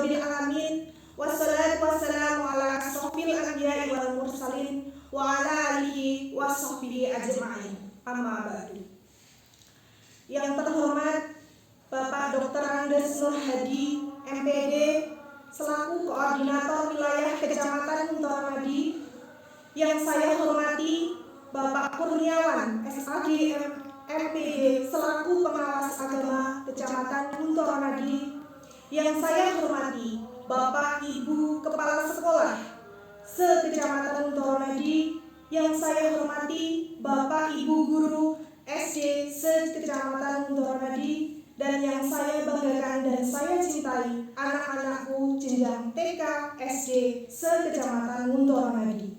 rabbil alamin. Wassalatu wassalamu ala asrofil anbiya'i wal mursalin wa ala alihi wa sahbihi ajma'in. Amma ba'du. Yang terhormat Bapak Dr. Andes Nur Hadi, MPD, selaku Koordinator Wilayah Kecamatan Muntoronadi. Yang saya hormati Bapak Kurniawan, SAG, MPD, selaku Pengawas Agama Kecamatan Muntoronadi. Yang saya hormati Bapak Ibu Kepala Sekolah se-Kecamatan Muntoronadi. Yang saya hormati Bapak Ibu Guru SD se-Kecamatan Muntoronadi. Dan yang saya banggakan dan saya cintai, anak-anakku jenjang TK, SD se-Kecamatan Muntoronadi.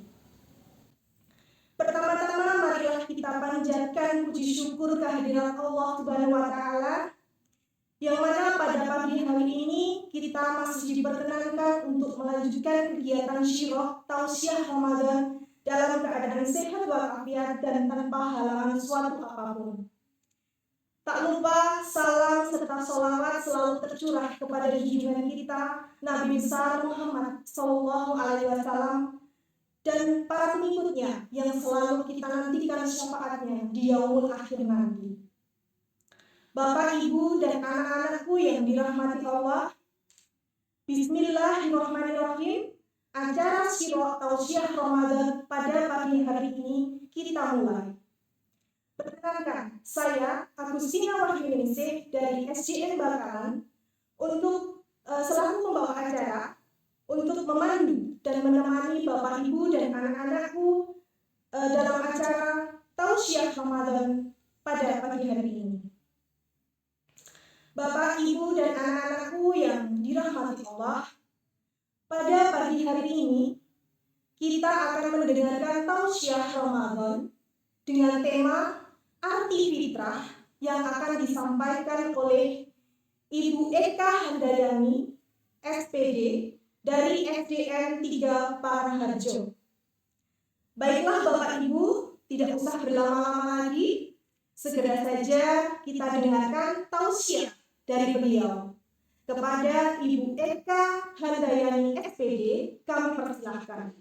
Pertama-tama marilah kita panjatkan puji syukur kehadirat Allah Subhanahu wa Ta'ala, yang mana pada pagi hari ini kita masih diperkenankan untuk melanjutkan kegiatan Syirah Tausiah Ramadan dalam keadaan sehat walafiat dan tanpa halangan suatu apapun. Tak lupa salam serta sholawat selalu tercurah kepada junjungan kita Nabi besar Muhammad SAW dan para pengikutnya yang selalu kita nantikan syafaatnya di yaumul akhir nanti. Bapak, Ibu, dan anak-anakku yang dirahmati Allah, Bismillahirrahmanirrahim. Acara Syirah Tausiah Ramadan pada pagi hari ini kita mulai. Perkenalkan, saya Agustina Wahyuningsih dari SJN Bakaran untuk selaku pembawa acara untuk memandu dan menemani Bapak Ibu dan anak-anakku dalam acara Tausiah Ramadan pada pagi hari ini. Bapak, Ibu, dan anak-anakku yang dirahmati Allah, pada pagi hari ini kita akan mendengarkan Tausiah Ramadan dengan tema Arti Fitrah yang akan disampaikan oleh Ibu Eka Handayani, SPD, dari SDN 3 Paraharjo. Baiklah Bapak Ibu, tidak usah berlama-lama lagi, segera saja kita dengarkan tausiah dari beliau. Kepada Ibu Eka Handayani, SPD, kami persilahkan.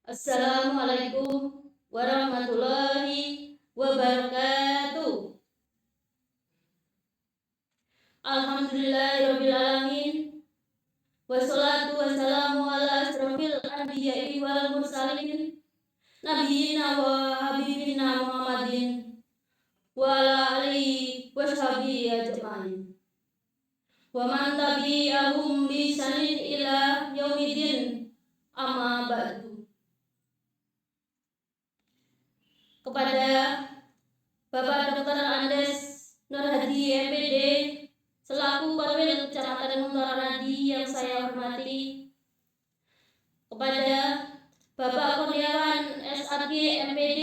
Assalamualaikum warahmatullahi wabarakatuh. Alhamdulillahirabbil alamin. Wassalatu wassalamu ala asrofil anbiya'i wal mursalin nabiyina wa habibina Muhammadin wa ala alihi wa sahbihi ajma'in. Wa man tabi'ahum bi ihsanin ila yaumidin. Amma ba'du. Kepada Bapak Dr. Andes Nur Hadi, MPD, selaku Korwil Kecamatan Muntoronadi yang saya hormati. Kepada Bapak Kurniawan, SAG, MPD,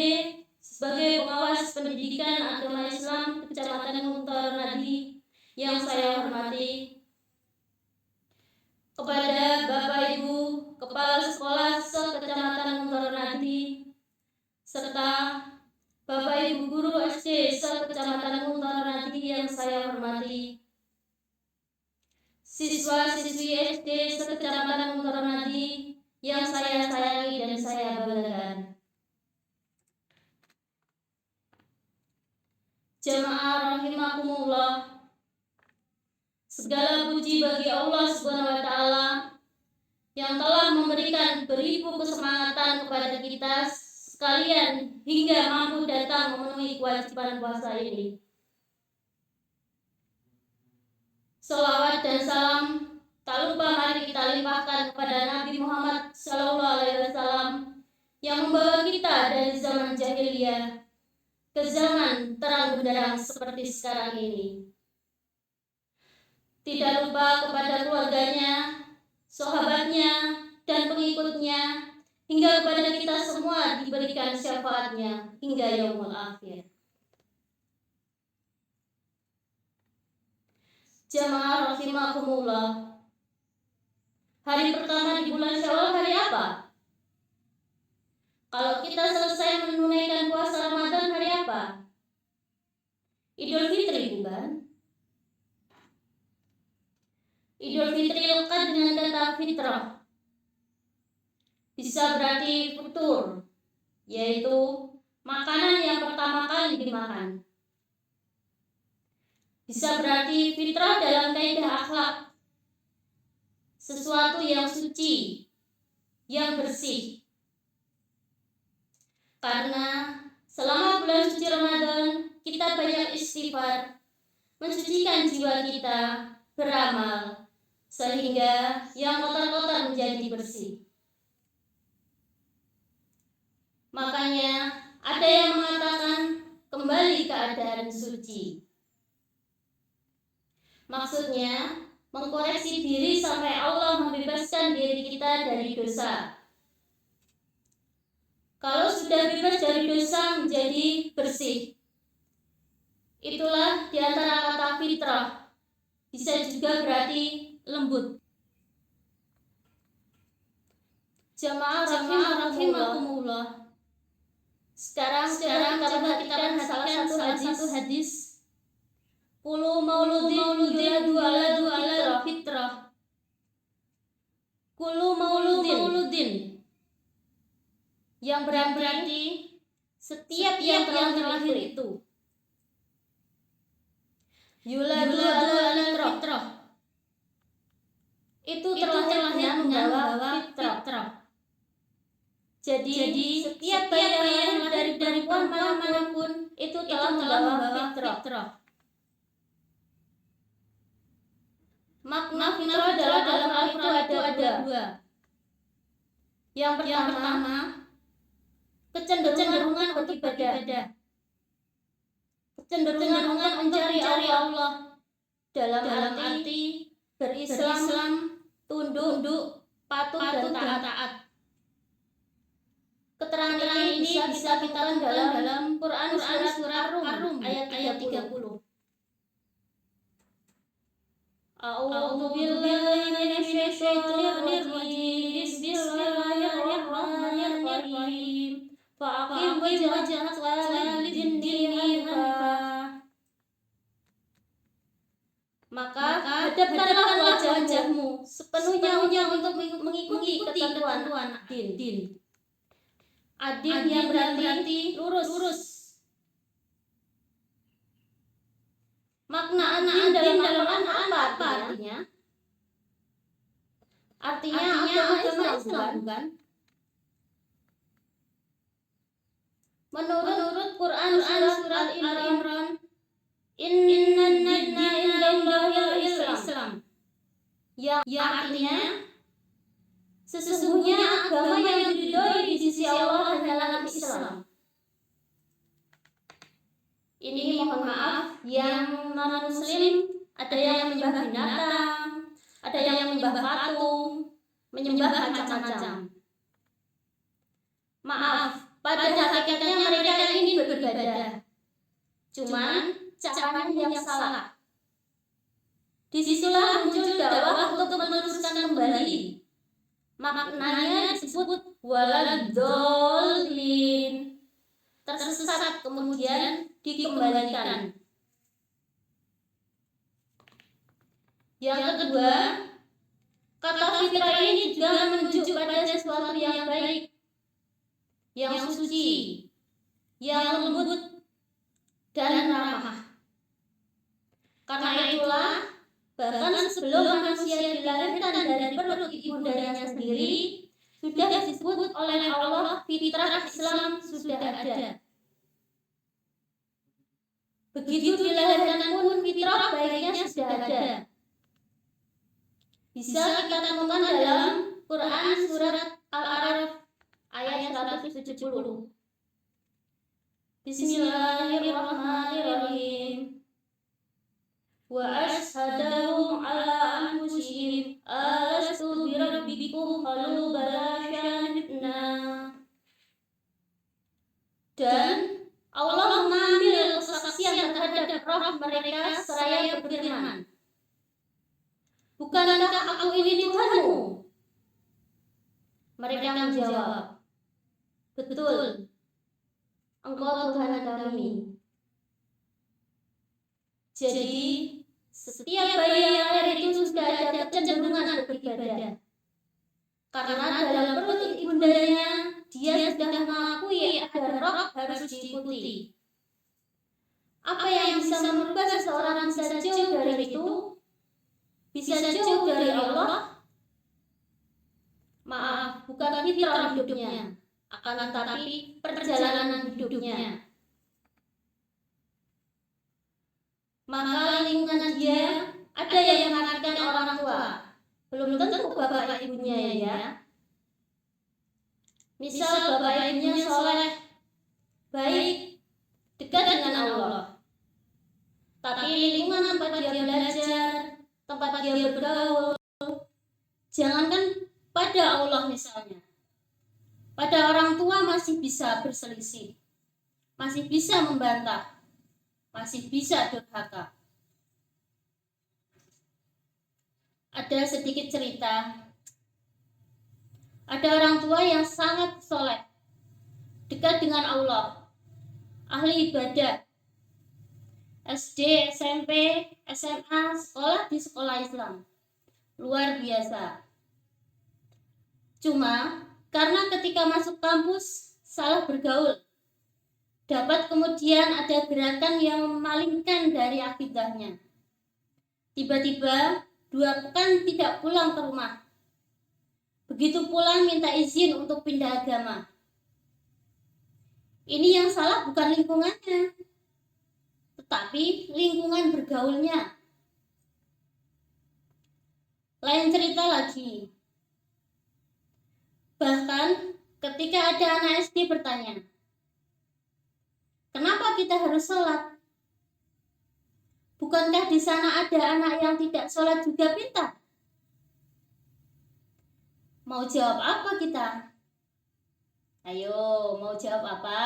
sebagai Pengawas Pendidikan Agama Islam Kecamatan Muntoronadi yang saya hormati. Kepada Bapak Ibu Kepala Sekolah se-Kecamatan Muntoronadi, serta Bapak Ibu Guru SD se-Kecamatan Muntoronadi yang saya hormati. siswa-siswi SD sekecamatan Mungkaronadi yang saya sayangi dan saya banggakan. Jamaah rahimakumullah, segala puji bagi Allah Subhanahu wa taala yang telah memberikan beribu kesemangatan kepada kita sekalian hingga mampu datang memenuhi kewajiban puasa ini. Salawat dan salam tak lupa mari kita limpahkan kepada Nabi Muhammad SAW yang membawa kita dari zaman jahiliyah ke zaman terang benderang seperti sekarang ini. Tidak lupa kepada keluarganya, sahabatnya, dan pengikutnya, hingga kepada kita semua diberikan syafaatnya hingga yaumul akhir. Jamaah rahimakumullah, hari pertama di bulan Syawal hari apa? Kalau kita selesai menunaikan puasa Ramadan hari apa? Idul Fitri bukan? Idul Fitri lekat dengan kata fitrah. Bisa berarti futur, yaitu makanan yang pertama kali dimakan. Bisa berarti fitrah dalam kaidah akhlak, sesuatu yang suci, yang bersih. Karena selama bulan suci Ramadan kita banyak istighfar, mensucikan jiwa kita, beramal, sehingga yang kotor-kotor menjadi bersih. Makanya ada yang mengatakan kembali keadaan suci. Maksudnya mengkoreksi diri sampai Allah membebaskan diri kita dari dosa. Kalau sudah bebas dari dosa menjadi bersih. Itulah diantara kata fitrah. Bisa juga berarti lembut. Jamaah rahimakumullah. Sekarang kita perhatikan salah satu hadis. Kulu mauludin yuladu ala fitrah. Kulu mauludin yang berarti setiap yang terlahir itu yuladu ala fitrah, itu terlahir dengan membawa fitrah. Jadi setiap bayi yang lahir dari perempuan manapun itu telah membawa fitrah. Makna fitrah dalam Al-Quran itu ada dua. Yang pertama, kecenderungan untuk beribadah, kecenderungan mencari Allah dalam arti berislam, tunduk, patuh dan taat. Keterangan ini bisa kita temukan dalam Quran surat Ar-Rum ayat 30. A'udzu billahi minasyaitonir rajim. Bismillahirrahmanirrahim. Fa'aqim wajhaka lid-dini hanifah. Maka hadapkanlah wajahmu sepenuhnya untuk mengikuti ketentuan din. Adin yang berarti lurus. Makna adin dalam Al-Quran apa artinya? Artinya agama Islam bukan? Menurut Quran surat Al-Imran, Inna dina indallahil Islam, yang artinya sesungguhnya agama yang diridhoi di sisi Allah adalah Islam. Ini mohon maaf, yang non-muslim ada yang menyembah binatang, ada yang menyembah patung, menyembah macam-macam. Maaf, pada hakikatnya mereka ingin beribadah, cuman caranya yang salah. Disitulah muncul dakwah untuk meluruskan kembali. Maknanya disebut waladhdallin, tersesat kemudian dikembalikan. Yang kedua, kata fitrah ini juga menunjuk pada sesuatu yang baik, yang suci, yang lembut, dan ramah. Karena itulah, bahkan sebelum manusia dilahirkan dari perut ibundanya sendiri, sudah disebut oleh Allah fitrah Islam sudah ada. Begitu dilahirkan pun fitrah baiknya sudah ada. Bisa kita temukan dalam Quran surat Al-A'raf ayat 170. Bismillahirrahmanirrahim. Wa ashhadahum ala anfusihim alastu birabbikum qalu bala syahidna. Dan Allah mengambil kesaksian terhadap roh mereka seraya berfirman, bukankah aku ini Tuhanmu? Mereka menjawab, betul, Engkau Tuhan kami. Jadi, setiap bayi yang lahir itu sudah ada kecenderungan beribadah. Karena dalam perut ibundanya, dia sudah mengakui ada roh harus diikuti. Apa yang bisa merubah seseorang bisa jauh dari itu? Bisa jauh dari Allah? Maaf, bukan fitrah hidupnya, akan tetapi perjalanan hidupnya. Maka lingkungan dia ada yang mengartikan orang tua, belum tentu bapak ibunya ya. Misal bapak ibunya soleh, baik, dekat dengan Allah. Tapi lingkungan tempat dia belajar, tempat dia bergaul, jangankan pada Allah misalnya, pada orang tua masih bisa berselisih, masih bisa membantah, masih bisa durhaka. Ada sedikit cerita. Ada orang tua yang sangat soleh, dekat dengan Allah, ahli ibadah, SD, SMP, SMA, sekolah di sekolah Islam, luar biasa. Cuma karena ketika masuk kampus salah bergaul, dapat kemudian ada gerakan yang memalingkan dari akidahnya. Tiba-tiba 2 pekan tidak pulang ke rumah. Begitu pulang minta izin untuk pindah agama. Ini yang salah bukan lingkungannya, tetapi lingkungan bergaulnya. Lain cerita lagi. Bahkan ketika ada anak SD bertanya, kenapa kita harus sholat? Bukankah di sana ada anak yang tidak sholat juga pintar? Mau jawab apa kita? Ayo, mau jawab apa?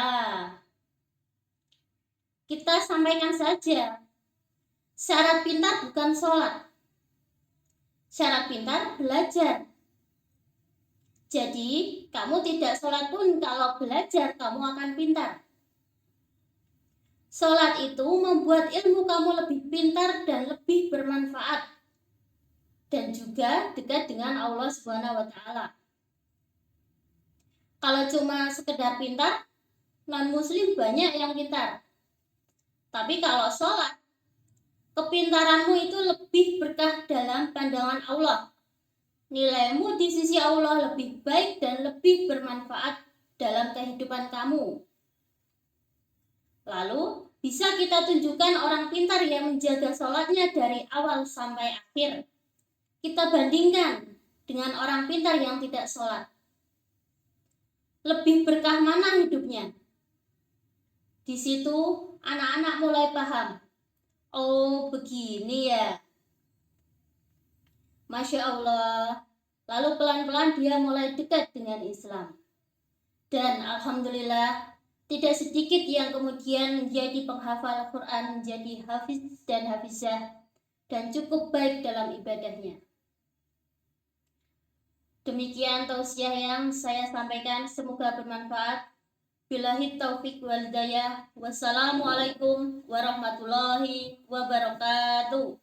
Kita sampaikan saja. Syarat pintar bukan sholat. Syarat pintar belajar. Jadi, kamu tidak sholat pun kalau belajar kamu akan pintar. Sholat itu membuat ilmu kamu lebih pintar dan lebih bermanfaat. Dan juga dekat dengan Allah SWT. Kalau cuma sekedar pintar, non-muslim banyak yang pintar. Tapi kalau sholat, kepintaranmu itu lebih berkah dalam pandangan Allah. Nilaimu di sisi Allah lebih baik dan lebih bermanfaat dalam kehidupan kamu. Lalu, bisa kita tunjukkan orang pintar yang menjaga sholatnya dari awal sampai akhir. Kita bandingkan dengan orang pintar yang tidak sholat. Lebih berkah mana hidupnya? Di situ anak-anak mulai paham. Oh, begini ya. Masya Allah. Lalu pelan-pelan dia mulai dekat dengan Islam. Dan alhamdulillah, tidak sedikit yang kemudian menjadi penghafal Quran, menjadi hafiz dan hafizah, dan cukup baik dalam ibadahnya. Demikian tausiah yang saya sampaikan, semoga bermanfaat. Billahi taufiq wal hidayah. Wassalamualaikum warahmatullahi wabarakatuh.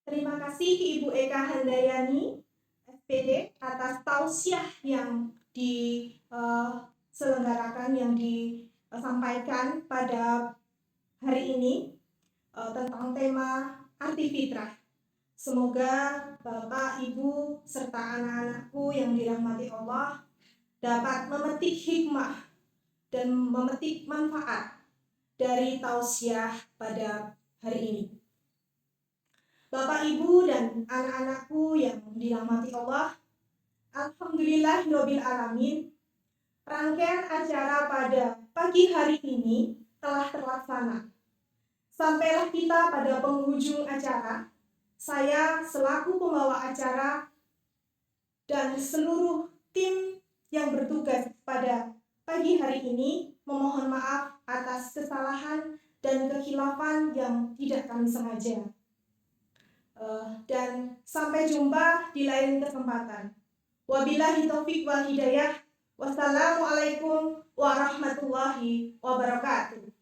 Terima kasih Ibu Eka Handayani, SPD, atas tausiah yang diselenggarakan, yang disampaikan pada hari ini tentang tema arti fitrah. Semoga Bapak, Ibu, serta anak-anakku yang dirahmati Allah dapat memetik hikmah dan memetik manfaat dari tausiah pada hari ini. Bapak, Ibu, dan anak-anakku yang dirahmati Allah, alhamdulillahirabbil alamin, rangkaian acara pada pagi hari ini telah terlaksana. Sampailah kita pada penghujung acara. Saya selaku pembawa acara dan seluruh tim yang bertugas pada pagi hari ini memohon maaf atas kesalahan dan kekhilafan yang tidak kami sengaja. Dan sampai jumpa di lain kesempatan. Wabillahi taufik wal hidayah. Wassalamualaikum warahmatullahi wabarakatuh.